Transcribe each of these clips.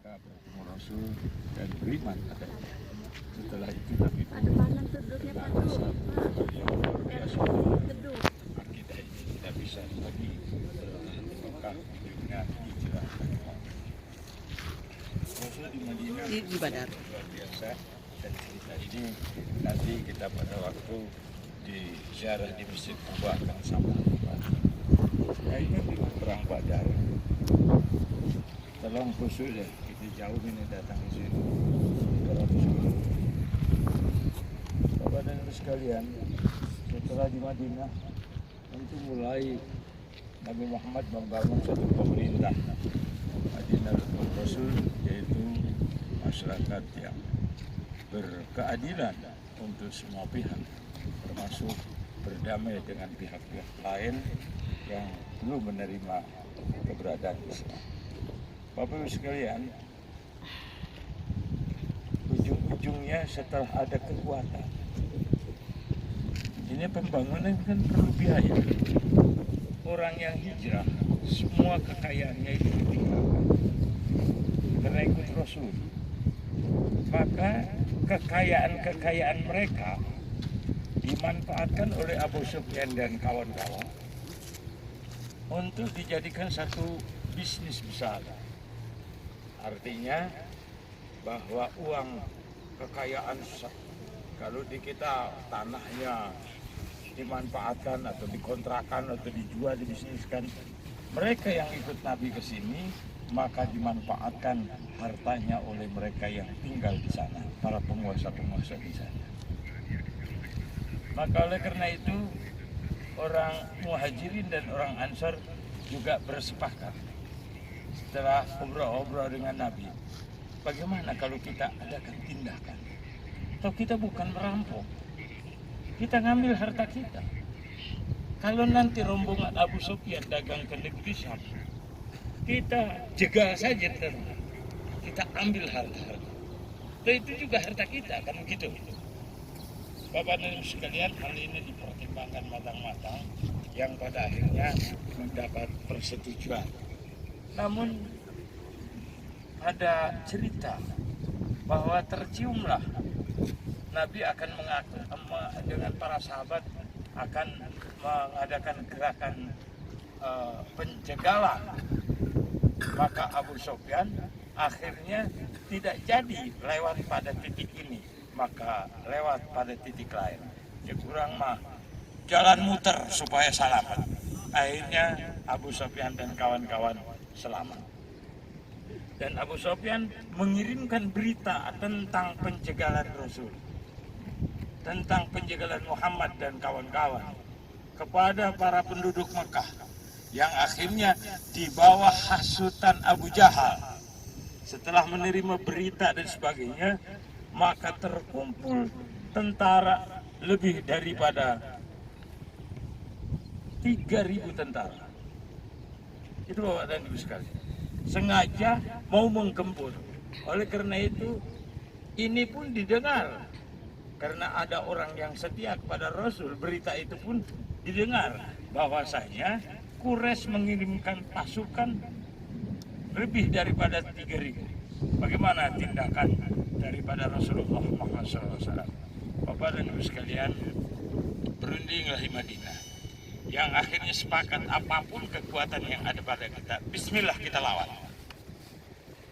mereka bertemu Rasul dan beriman adanya. Setelah itu Nabi pun berbahasa yang luar biasa. Akidah ini tidak bisa lagi bertahan di Mekah dengan hijrah. Rasul di Madinah di Badar. luar biasa, dan cerita ini nanti kita pada waktu di ziarah di Masjid Kuba akan sama. Nah, ini di perang Badar. Tolong khusus ya, kita jauh ini datang ke sini 300 km. Bapak dan Ibu sekalian, setelah di Madinah itu mulai Nabi Muhammad membangun satu pemerintah Madinatul Rasul, yaitu masyarakat yang berkeadilan untuk semua pihak, termasuk berdamai dengan pihak-pihak lain yang belum menerima keberadaan Islam. Bapak Ibu sekalian, ujung-ujungnya setelah ada kekuatan, ini pembangunan kan perlu biaya. Orang yang hijrah, semua kekayaannya itu ditinggalkan karena ikut Rasul. Maka kekayaan-kekayaan mereka dimanfaatkan oleh Abu Sufyan dan kawan-kawan untuk dijadikan satu bisnis besar. Artinya bahwa uang kekayaan, kalau di kita tanahnya dimanfaatkan atau dikontrakan atau dijual, dibisniskan, mereka yang ikut Nabi ke sini maka dimanfaatkan hartanya oleh mereka yang tinggal di sana, para penguasa-penguasa di sana. Maka oleh karena itu orang Muhajirin dan orang Ansar juga bersepakat setelah obrol-obrol dengan Nabi, bagaimana kalau kita adakan tindakan? Atau kita bukan merampok, kita ngambil harta kita. Kalau nanti rombongan Abu Sufyan dagang ke negeri Syam, kita jegal saja, kita ambil harta-harta. Dan itu juga harta kita, kan begitu. Bapak dan Ibu sekalian, hal ini dipertimbangkan matang-matang, yang pada akhirnya mendapat persetujuan. Namun ada cerita bahwa terciumlah Nabi akan dengan para sahabat akan mengadakan gerakan penjegalan. Maka Abu Sufyan akhirnya tidak jadi lewat pada titik ini, maka lewat pada titik lain. Ya kurang mah jalan muter supaya selamat. Akhirnya Abu Sufyan dan kawan-kawan selamat. Dan Abu Sufyan mengirimkan berita tentang penjegalan Rasul, tentang penjegalan Muhammad dan kawan-kawan kepada para penduduk Mekah, yang akhirnya di bawah hasutan Abu Jahal. Setelah menerima berita dan sebagainya, maka terkumpul tentara lebih daripada 3.000 tentara. Itu Bapak dan Ibu sekalian, sengaja mau menggempur. Oleh karena itu, ini pun didengar. Karena ada orang yang setia kepada Rasul, berita itu pun didengar bahwasanya Quraisy mengirimkan pasukan lebih daripada 3.000. Bagaimana tindakan daripada Rasulullah Muhammad SAW? Bapak dan Ibu sekalian, berundinglah di Madinah, yang akhirnya sepakat apapun kekuatan yang ada pada kita, bismillah kita lawan.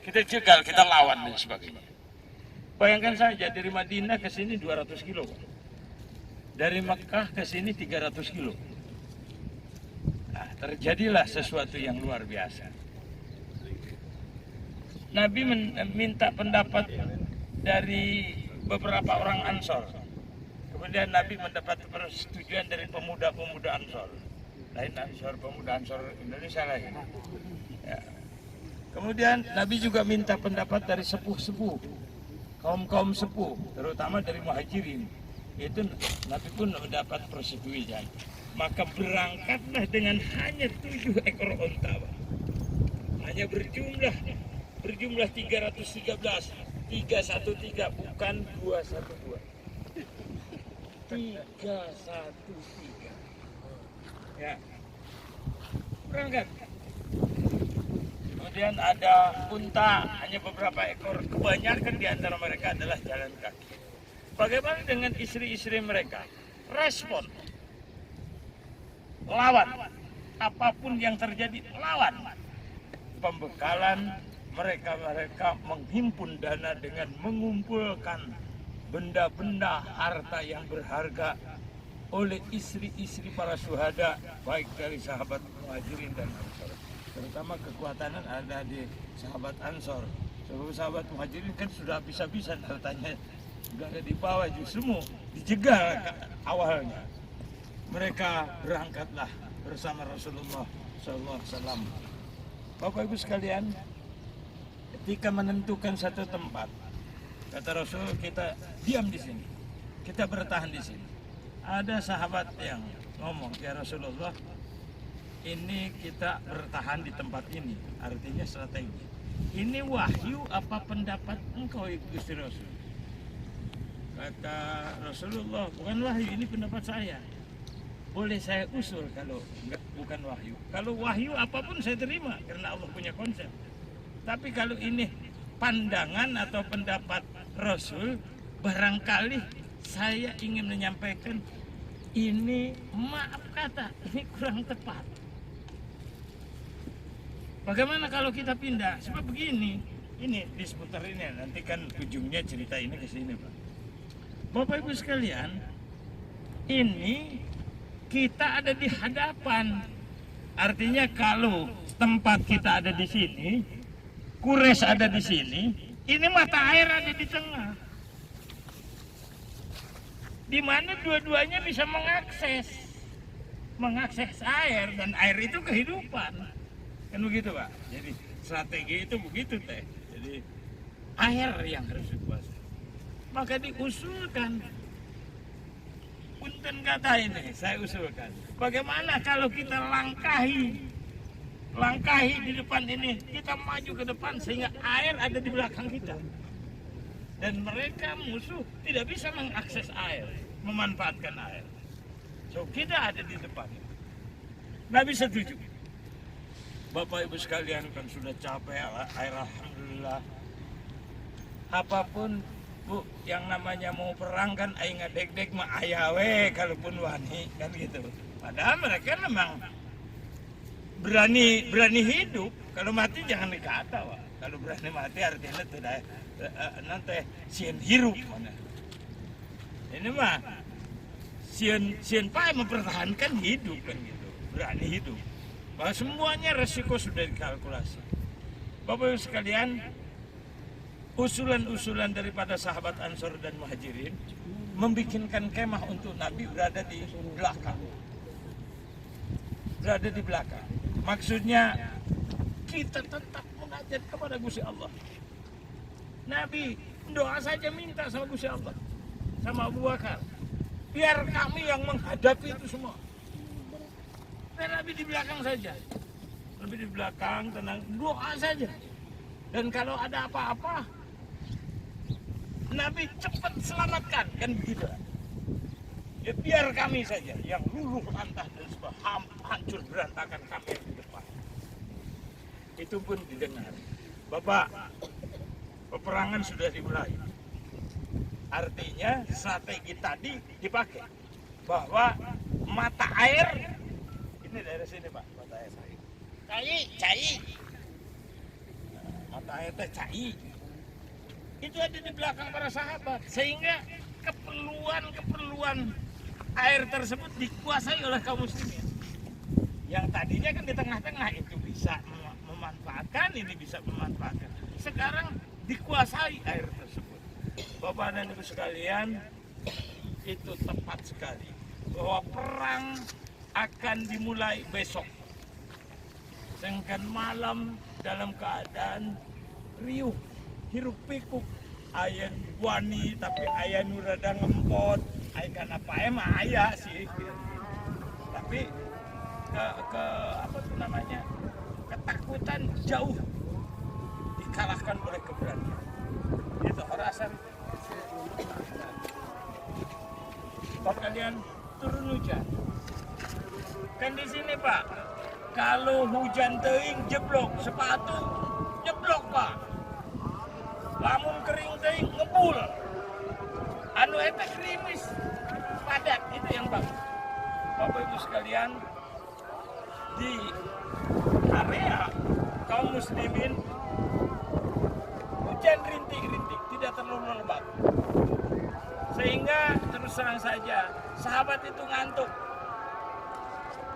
Kita jegal, kita lawan dan sebagainya. Bayangkan saja, dari Madinah ke sini 200 kilo. Dari Mekah ke sini 300 kilo. Nah, terjadilah sesuatu yang luar biasa. Nabi minta pendapat dari beberapa orang Ansor. Kemudian Nabi mendapat persetujuan dari pemuda-pemuda Ansor. Lain Ansor, pemuda Ansor Indonesia lain. Ya. Kemudian Nabi juga minta pendapat dari sepuh-sepuh, kaum-kaum sepuh, terutama dari Muhajirin. Itu Nabi pun mendapat persetujuan. Maka berangkatlah dengan hanya 7 ekor onta. Hanya berjumlah 313, 313, bukan 212. 313. Ya. Berangkat. kemudian ada unta, hanya beberapa ekor. Kebanyakan di antara mereka adalah jalan kaki. Bagaimana dengan istri-istri mereka? Respon, lawan, apapun yang terjadi, lawan. Pembekalan mereka menghimpun dana dengan mengumpulkan benda-benda harta yang berharga oleh istri-istri para syuhada, baik dari sahabat Muhajirin dan Ansor. Terutama kekuatan ada di sahabat Ansor. Sebab sahabat Muhajirin kan sudah habis-habisan hartanya, sudah ada di bawah, justru dijegal awalnya. Mereka berangkatlah bersama Rasulullah SAW. Bapak Ibu sekalian, ketika menentukan satu tempat, kata Rasul, kita diam di sini, kita bertahan di sini. Ada sahabat yang ngomong, ya Rasulullah, ini kita bertahan di tempat ini, artinya strategi. Ini wahyu apa pendapat engkau, Gusti Rasul? Kata Rasulullah, bukan wahyu, ini pendapat saya. Boleh saya usul kalau bukan wahyu. Kalau wahyu apapun saya terima, karena Allah punya konsep. Tapi kalau ini pandangan atau pendapat Rasul, barangkali saya ingin menyampaikan ini, maaf kata, ini kurang tepat. Bagaimana kalau kita pindah? Sebab begini, ini di seputar ini, nanti kan ujungnya cerita ini ke sini, Pak. Bapak Ibu sekalian, ini kita ada di hadapan. Artinya kalau tempat kita ada di sini, Quraisy ada di sini, ini mata air ada di tengah. Di mana dua-duanya bisa mengakses air, dan air itu kehidupan. Kan begitu, Pak. Jadi strategi itu begitu, Teh. Jadi air yang harus dikuasai. Maka diusulkan, punten kata ini, saya usulkan. Bagaimana kalau kita langkahi di depan ini, kita maju ke depan sehingga air ada di belakang kita. Dan mereka musuh tidak bisa mengakses air, memanfaatkan air. So kita ada di depan. Nabi setuju. Bapak Ibu sekalian, kan sudah capek air, alhamdulillah. Apapun Bu, yang namanya mau perang kan aing ngadeg-deg mah ayawe kalaupun wani kan gitu. Padahal mereka memang berani hidup. Kalau mati jangan dikata, Pak. Kalau berani mati artinya tidak nanti sieun hirup mana. Ini mah sieun pae mempertahankan hidup kan gitu. Berani hidup. Bahwa semuanya resiko sudah dikalkulasi. Bapak Ibu sekalian, usulan-usulan daripada sahabat Ansor dan Muhajirin membikinkan kemah untuk Nabi berada di belakang. Berada di belakang. Maksudnya kita tetap munajat kepada Gusti Allah. Nabi doa saja minta sama Gusti Allah, sama Abu Bakar, biar kami yang menghadapi itu semua. Dan Nabi di belakang saja. Nabi di belakang, tenang, doa saja. Dan kalau ada apa-apa, Nabi cepat selamatkan, kan begitu. Ya biar kami saja yang luluh lantah dan sebab hancur berantakan, kami yang di depan. Itu pun didengar. Bapak, peperangan sudah dimulai. Artinya strategi tadi dipakai. Bahwa mata air, ini daerah sini Pak, mata air. Cai. Mata air teh cai. Itu ada di belakang para sahabat, sehingga keperluan air tersebut dikuasai oleh kaum muslimin. Yang tadinya kan di tengah-tengah itu bisa memanfaatkan, ini bisa memanfaatkan. Sekarang dikuasai air tersebut. Bapak dan Ibu sekalian, itu tepat sekali bahwa perang akan dimulai besok. Sedangkan malam dalam keadaan riuh, hiruk pikuk, aya wani tapi aya nu rada ngempot, aya kana pae mah aya sih. Tapi apa tuh namanya? Ketakutan jauh dikalahkan oleh keberanian. Itu orasan. Pak kalian turun hujan. Kan di sini Pak, kalau hujan teuing jeblok sepatu apa? Lamun kering teh ngebul. Anu eta krimis padat itu yang bagus. Bapak Ibu sekalian, di area kaum muslimin hujan rintik-rintik, tidak terlalu lebat. Sehingga terus terang saja sahabat itu ngantuk.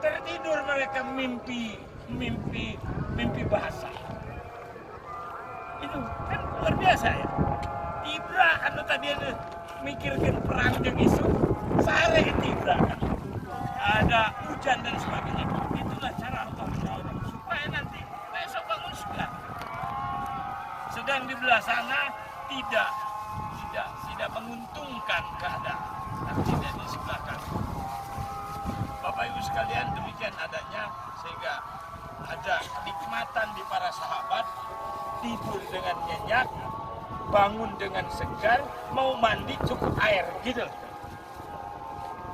Tertidur mereka mimpi bahasa. Itu kan luar biasa ya. Tibra anu tadi ada mikirkan perang jeung isu sare tibra. Ada hujan dan sebagainya. Itulah cara Allah menolong supaya nanti besok bangun segar. Sedang di belah sana tidak menguntungkan keadaan, tapi tidak di sebelah kanan. Bapak Ibu sekalian, demikian adanya sehingga ada nikmatan di para sahabat, tidur dengan nyenyak, bangun dengan segar, mau mandi cukup air, gitu.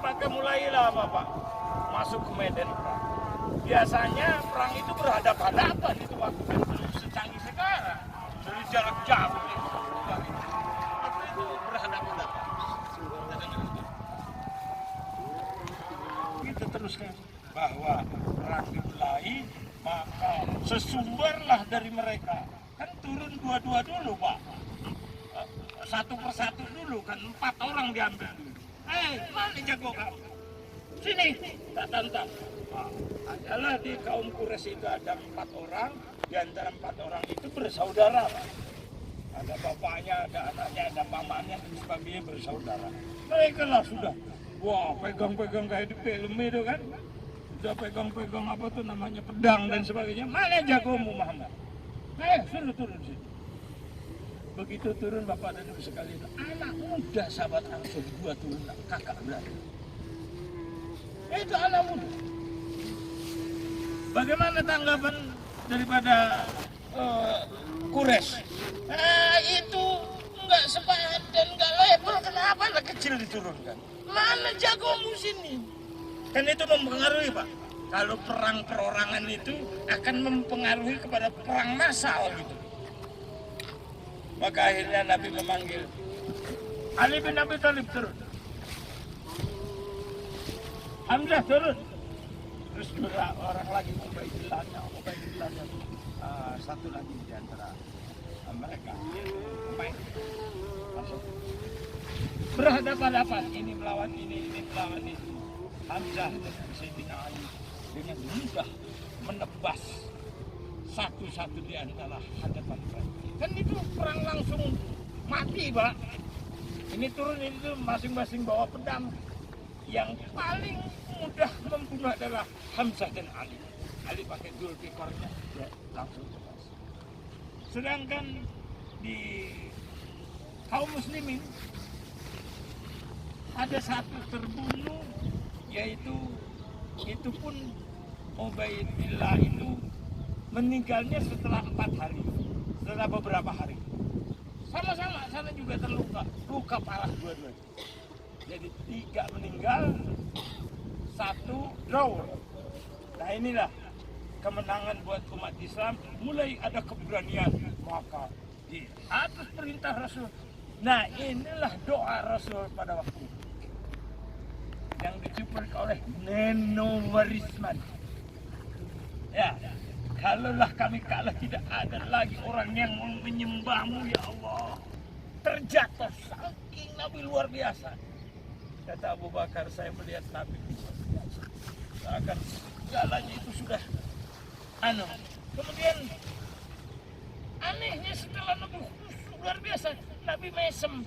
Maka mulailah Bapak masuk ke medan perang. Biasanya perang itu berhadapan-hadapan itu waktu belum secanggih sekarang, dari jarak jauh itu. Waktu itu berhadapan-hadapan. Kita teruskan bahwa perang dimulai, maka sesumberlah dari mereka. Kan turun dua-dua dulu Pak, satu persatu dulu kan, 4 orang diambil dulu. Mana jago kamu? Sini, tak tantang. Adalah di kaum Quraisy itu ada 4 orang, di antara 4 orang itu bersaudara Pak. Ada bapaknya, ada anaknya, ada pamannya, dan sebagainya bersaudara. Mereka lah sudah, wah pegang-pegang kayak di film itu kan. Sudah pegang-pegang apa tuh namanya pedang dan sebagainya. Mana jagomu Muhammad? Suruh turun sini. Begitu turun Bapak dan Ibu sekalian, anak muda sahabat Ansor 2 turun kakak beradik. Itu anak muda. Bagaimana tanggapan daripada Quraisy? Itu enggak sepadan dan enggak level, kenapa anak kecil diturunkan? Mana jagomu sini? Kan itu mempengaruhi Pak. Kalau perang perorangan itu akan mempengaruhi kepada perang massal gitu. Maka akhirnya Nabi memanggil Ali bin Abi Thalib turun, Hamzah turun, terus 2 orang lagi Ubaidillahnya, satu lagi di antara mereka masuk berhadapan-hadapan, ini melawan ini melawan itu. Hamzah dan Sayyidina Ali dengan mudah menebas satu-satu di antara hadapan mereka. Kan itu perang langsung mati Pak. Ini turun itu masing-masing bawa pedang. Yang paling mudah membunuh adalah Hamzah dan Ali. Ali pakai Dzulfiqarnya, ya langsung tebas. Sedangkan di kaum muslimin ada satu terbunuh, yaitu itu pun Ubaidillah itu meninggalnya setelah 4 hari, setelah beberapa hari. Sama-sama sana juga terluka, luka parah dua-duanya. Jadi 3 meninggal, 1 draw. Nah inilah kemenangan buat umat Islam, mulai ada keberanian, maka di atas perintah Rasul. Nah inilah doa Rasul pada waktu itu, yang dicupluk oleh Neno Warisman. Ya, kalaulah kami kalah, tidak ada lagi orang yang menyembahmu ya Allah. Terjatuh, saking Nabi luar biasa. Kata Abu Bakar, saya melihat Nabi luar biasa. Seakan segalanya itu sudah Kemudian anehnya setelah Nabi khusyuk luar biasa, Nabi mesem.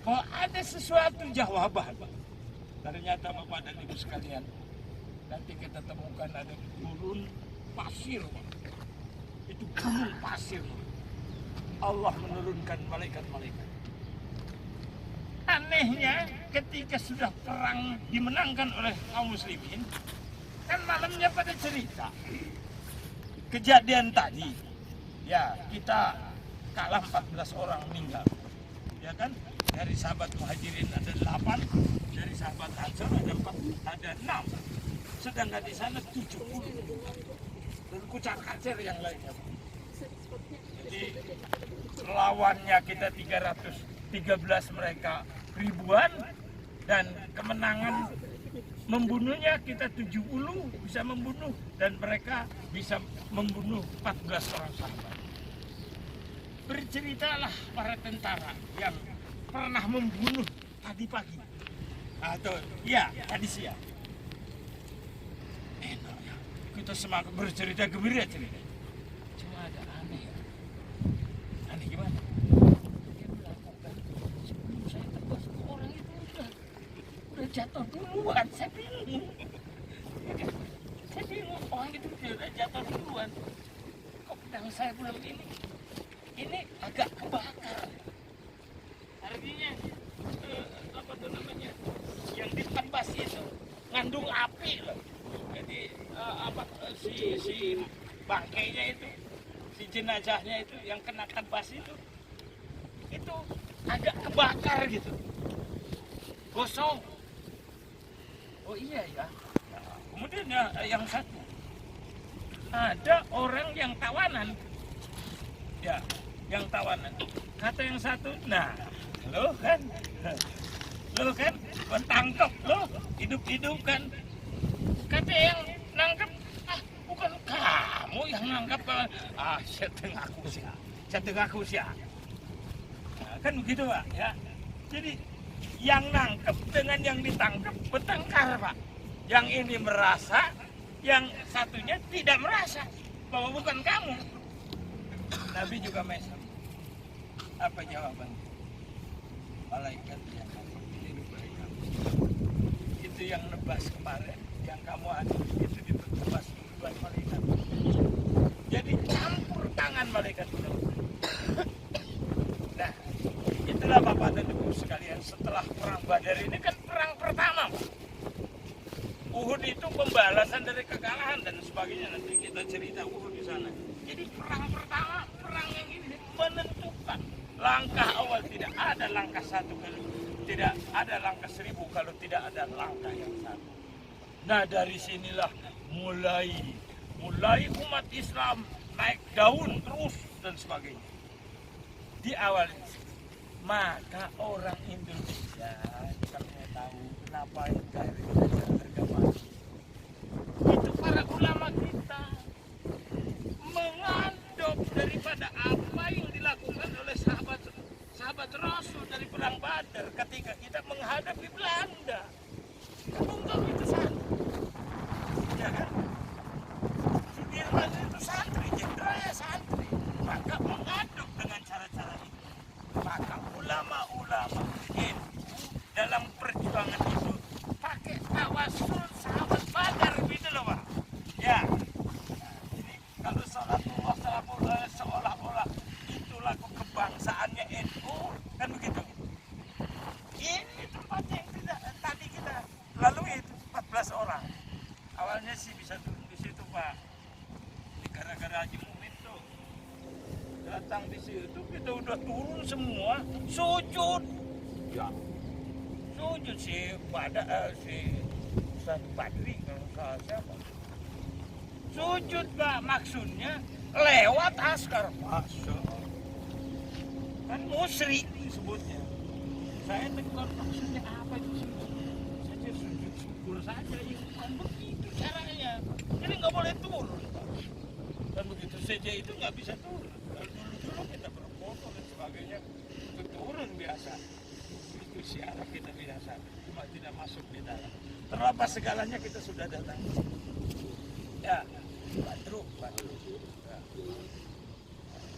Kalau ada sesuatu jawaban, ternyata Bapak dan Ibu sekalian, nanti kita temukan ada gurun pasir, itu gunung pasir. Allah menurunkan malaikat-malaikat. Anehnya ketika sudah perang dimenangkan oleh kaum muslimin, kan malamnya pada cerita kejadian tadi. Ya, kita kalah 14 orang meninggal. Ya kan? Dari sahabat Muhajirin ada 8, dari sahabat Ansar ada 6. Sedangkan di sana 70. Dan kucar-kacir yang lainnya. lawannya kita 313, mereka ribuan, dan kemenangan membunuhnya kita 70 bisa membunuh, dan mereka bisa membunuh 14 orang sahabat. Berceritalah para tentara yang pernah membunuh tadi pagi atau ya tadi siang. Enak ya, kita semangat bercerita, gembira cerita. Cuma ada aneh ya. Aneh gimana? Dia melakukan sebelum saya tebas, orang itu udah jatuh duluan. Saya bingung. Orang itu udah jatuh duluan. Kok pedang saya belum ini agak kebakar. Artinya apa tuh namanya? Yang ditebas itu ngandung api loh. Jadi si bangkainya itu, si jenazahnya itu yang kena tebas itu agak kebakar gitu. Gosong. Oh iya ya. Nah, kemudian yang satu, ada orang yang tawanan. Ya, yang tawanan. Kata yang satu, nah, lo kan ketangkep lo, hidup-hidup kan. Kata yang nangkep, bukan kamu yang nangkep, saya ngaku sih. Nah, kan begitu Pak, ya. Jadi yang nangkep dengan yang ditangkep bertengkar Pak. Yang ini merasa, yang satunya tidak merasa bahwa bukan kamu. Nabi juga mesem. Apa jawaban? Malaikat yang kamu pilih mereka. Itu yang nebas kemarin, yang kamu adu itu ditebas duluan malaikat. Jadi campur tangan malaikat itu. Nah, itulah Bapak dan Ibu sekalian, setelah perang Badar ini kan perang pertama. Uhud itu pembalasan dari kekalahan dan sebagainya, nanti kita cerita Uhud di sana. Jadi perang pertama, perang yang ini menentukan langkah awal. Tidak ada langkah satu kalau tidak ada langkah 1000 kalau tidak ada langkah yang satu. Nah dari sinilah mulai umat Islam naik daun terus dan sebagainya. Di awal maka orang Indonesia kalau mau tahu kenapa harga mati, itu para ulama kita mengadop daripada apa yang dilakukan oleh sahabat Rasul dari perang Badar ketika kita menghadapi Belanda. Bung itu santri, ya kan? Sudirman itu santri, jenderalnya santri, maka mengadop dengan cara-cara itu. Maka ulama-ulama itu dalam perjuangan itu pakai tawasul sahabat Badar gitu loh Pak. Ya. Kalau sholatullah seolah-olah itu lagu kebangsaannya NU, kan begitu. Ini tempat yang tadi kita lalui itu 14 orang. Awalnya sih bisa turun di situ Pak. Gara-gara Haji Mumin tuh datang di situ, kita udah turun semua, sujud. Ya, sujud si Ustaz Badri kalau siapa? Sujud Pak, maksudnya lewat askar. Masya Allah. Kan musyrik disebutnya. Saya tegur maksudnya apa itu sujud? Saja sujud syukur saja, ya bukan begitu caranya. Jadi nggak boleh turun Pak. Dan begitu saja itu nggak bisa turun. Kalau dulu kita berfoto dan sebagainya itu turun biasa. Itu syiar kita biasa, cuma tidak masuk di dalam. Terlepas segalanya kita sudah datang. Ya. Badru. Ya.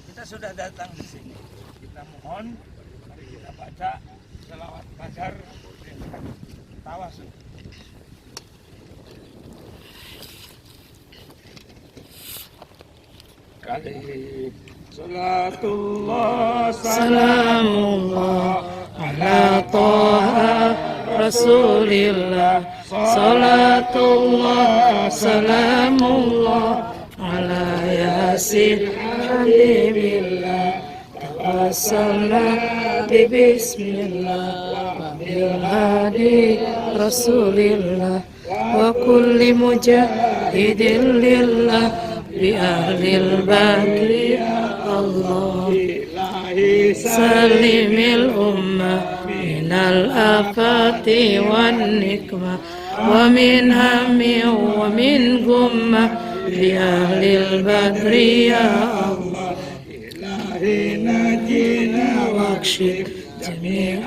Kita sudah datang di sini. Kita mohon, mari kita baca selawat Badar, tawasul. Kali salatullah salamullah ala Taha Rasulillah, salatullah salamullah ala Yasin Habibillah, tawassalna bismillah wa bil hadi Rasulillah wa kulli mujahidin lillah bi ahlil badri Allah. سلم الأمة من الآفات والنكمة ومن هم ومن غمة بأهل البدر يا الله إلهي نجينا واكشف جميع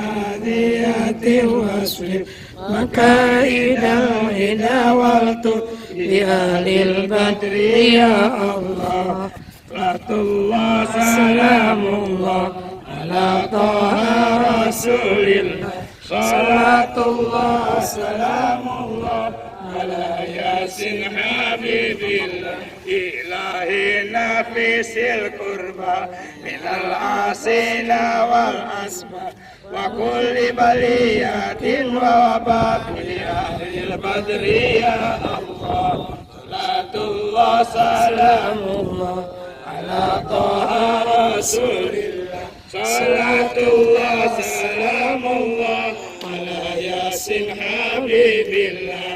ذيات واصرف مكائد العدا والطف بأهل البدر يا الله صلاة الله سلام الله على طه رسول الله صلاة الله سلام الله على ياسين حبيب الله إلهي نفيس القربى من العاصين والأسباب وكل بلية ووباء لأهل البدر يا الله صلاة الله سلام الله على طه رسول الله صلاة الله سلام الله على ياسين حبيب الله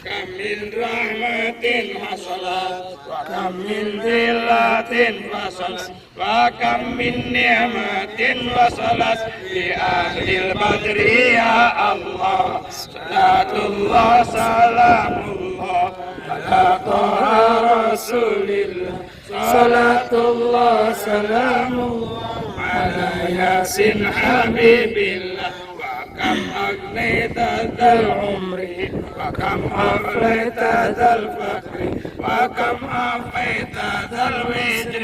وكم من رحمة حصلت وكم من ذلة فصلت وكم من نعمة وصلت لأهل البدر يا الله صلاة الله سلام الله على طه رسول الله صلاة الله سلام الله على ياسين حبيب الله وكم أغنيت ذا العمر وكم أغنيت ذا الفقر وكم أعطيت ذا الوزر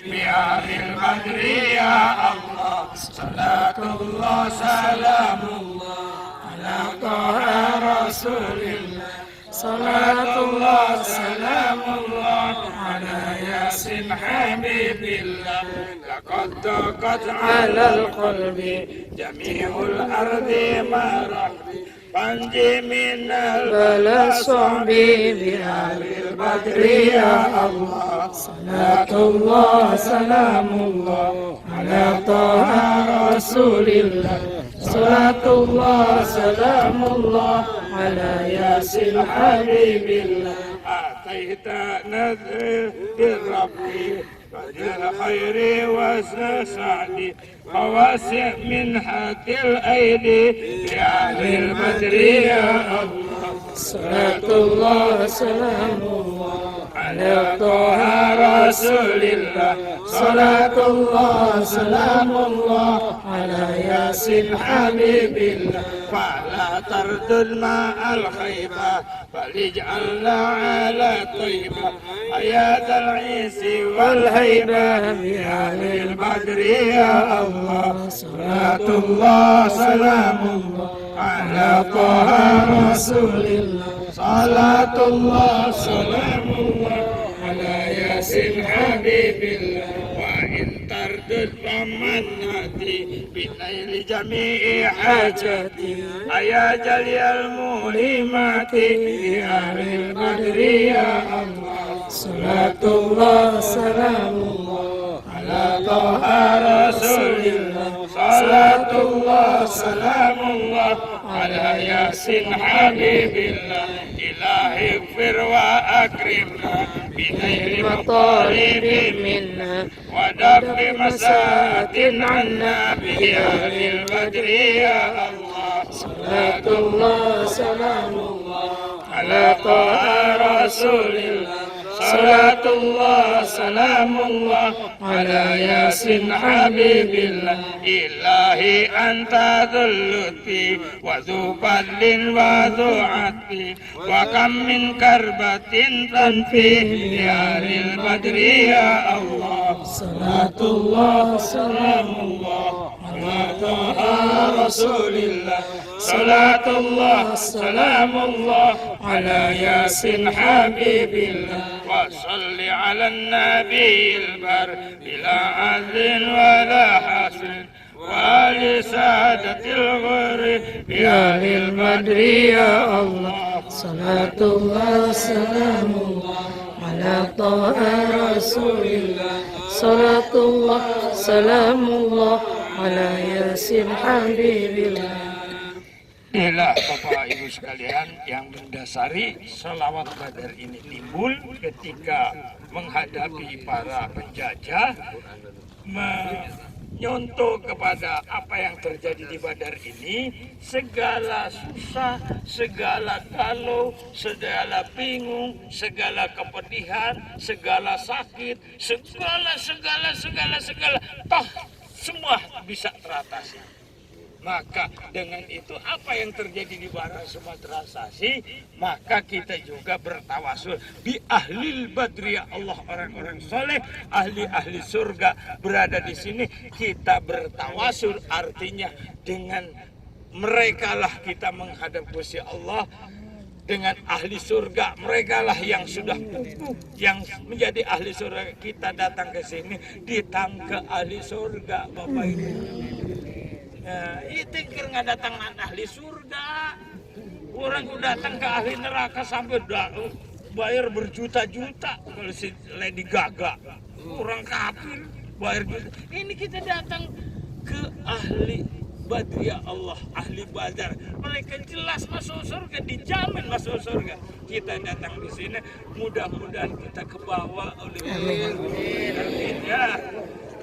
بأهل البدر يا الله صلاة الله سلام الله على طه رسول الله صلاة الله سلام الله على ياسين حبيب الله لقد ضاقت على القلب جميع الأرض ما رحبي فانجي من البلاء صعبي بأهل البدر يا الله صلاة الله سلام الله على طه رسول الله صلاة الله سلام الله على ياسين حبيب الله أتيت نذر بربي فجر خيري وسعدي وواسع منحة الأيدي لأهل البدر يا الله صلاة الله سلام الله على طه رسول الله صلاة الله سلام الله على ياسين حبيب الله فلا تردد ماء الخيبة فليجعلنا على طيبة حياة العيس والهيبة بأهل البدر يا الله صلاة الله سلام الله على طه رسول الله صلاة الله سلام الله على ياسين حبيب الله وإن تردد فمن نادي بنيل جميع حاجاتي أيا جلي الملهمات بأهل البدر يا الله صلاة الله سلام الله على طه رسول الله صلاة الله سلام الله على ياسين حبيب الله إلهي اغفر وأكرمنا بنيل مطالب منا ودفع مساءة عنا بأهل البدر يا الله صلاة الله سلام الله على طه رسول الله صلاة الله سلام الله على ياسين حبيب الله إلهي أنت ذو اللطف وذو فضل وذو عطف وكم من كربة تنفي بأهل البدر يا الله صلاة الله سلام الله على طه رسول الله صلاة الله سلام الله على ياسين حبيب الله وصل على النبي البر بلا عدل ولا حسن ولسادة الغر بأهل البدر يا الله صلاة الله سلام الله على طه رسول الله صلاة الله سلام الله على ياسين حبيب الله. Inilah Bapak Ibu sekalian yang mendasari selawat Badar ini timbul ketika menghadapi para penjajah nyontoh kepada apa yang terjadi di Badar ini, segala susah, segala galau, segala bingung, segala kepedihan, segala sakit, segala toh semua bisa teratasi. Maka dengan itu apa yang terjadi di barat semua terasasi, maka kita juga bertawasul bi ahlil badri, Allah orang-orang soleh, ahli-ahli surga berada di sini. Kita bertawasul artinya dengan mereka lah kita menghadap Gusti Allah. Dengan ahli surga, mereka lah yang sudah yang menjadi ahli surga. Kita datang ke sini ditangke ahli surga, Bapak Ibu. Nah, itu kira nggak datang ahli surga. Orang datang ke ahli neraka sampai bayar berjuta-juta. Kalau si Lady Gaga, orang kafir bayar juta. Ini kita datang ke ahli Badriyah Allah, ahli Badar. Mereka jelas masuk surga, dijamin masuk surga. Kita datang di sini, mudah-mudahan kita kebawa oleh Allah. Amin ya.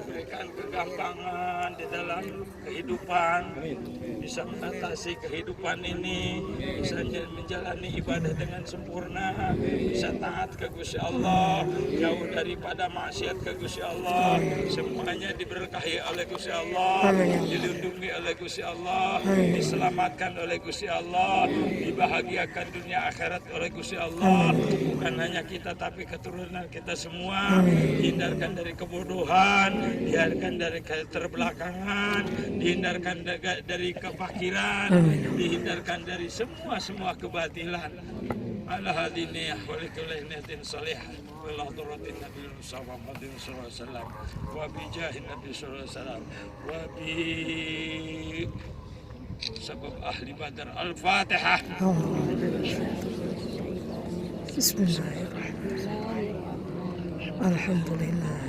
Berikan kegampangan di dalam kehidupan, bisa mengatasi kehidupan ini, bisa menjalani ibadah dengan sempurna, bisa taat ke Gusti Allah, jauh daripada maksiat ke Gusti Allah. Semuanya diberkahi oleh Gusti Allah, dilindungi oleh Gusti Allah, diselamatkan oleh Gusti Allah, dibahagiakan dunia akhirat oleh Gusti Allah. Bukan hanya kita tapi keturunan kita semua, dihindarkan dari kebodohan, dihindarkan dari keterbelakangan, dihindarkan dari kefakiran, dihindarkan dari semua kebatilan. Ala hadini ahwali kulihnatin salihah wala duratin Nabi Muhammadin sallallahu alaihi wasallam wa bi jahin Nabi sallallahu alaihi wasallam wa bi sabab ahli Badar. Al-Fatihah. Bismillahirrahmanirrahim. Alhamdulillah.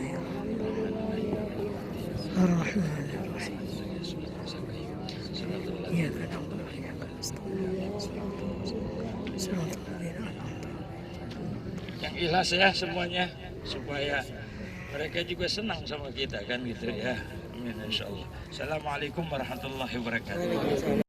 Ar-Rahman Ar-Rahim. Iyyaka na'budu wa iyyaka nasta'in. Shiratal ladzina an'amta 'alaihim. Yang ikhlas ya semuanya, supaya mereka juga senang sama kita kan gitu ya. Amin insyaallah. Assalamualaikum warahmatullahi wabarakatuh.